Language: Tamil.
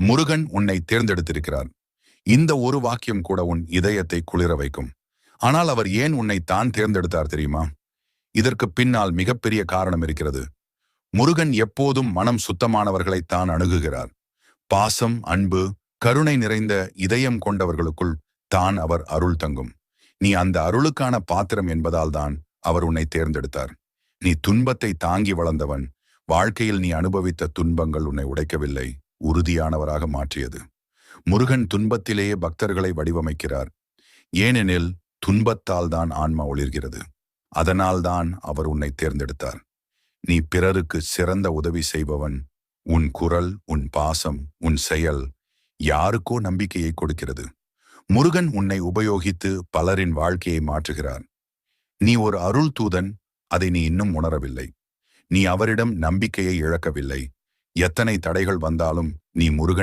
முருகன் உன்னை தேர்ந்தெடுத்திருக்கிறார். இந்த ஒரு வாக்கியம் கூட உன் இதயத்தை குளிர வைக்கும். ஆனால் அவர் ஏன் உன்னை தான் தேர்ந்தெடுத்தார் தெரியுமா? இதற்கு பின்னால் மிகப்பெரிய காரணம் இருக்கிறது. முருகன் எப்போதும் மனம் சுத்தமானவர்களைத்தான் அணுகுகிறார். பாசம், அன்பு, கருணை நிறைந்த இதயம் கொண்டவர்களுக்குள் தான் அவர் அருள் தங்கும். நீ அந்த அருளுக்கான பாத்திரம் என்பதால் தான் அவர் உன்னை தேர்ந்தெடுத்தார். நீ துன்பத்தை தாங்கி வளர்ந்தவன். வாழ்க்கையில் நீ அனுபவித்த துன்பங்கள் உன்னை உடைக்கவில்லை, உறுதியானவராக மாற்றியது. முருகன் துன்பத்திலேயே பக்தர்களை வடிவமைக்கிறார். ஏனெனில் துன்பத்தால் தான் ஆன்மா ஒளிர்கிறது. அதனால்தான் அவர் உன்னை தேர்ந்தெடுத்தார். நீ பிறருக்கு சிறந்த உதவி செய்பவன். உன் குரல், உன் பாசம், உன் செயல் யாருக்கோ நம்பிக்கையை கொடுக்கிறது. முருகன் உன்னை உபயோகித்து பலரின் வாழ்க்கையை மாற்றுகிறார். நீ ஒரு அருள் தூதன், அதை நீ இன்னும் உணரவில்லை. நீ அவரிடம் நம்பிக்கையை இழக்கவில்லை. எத்தனை தடைகள் வந்தாலும் நீ முருகனை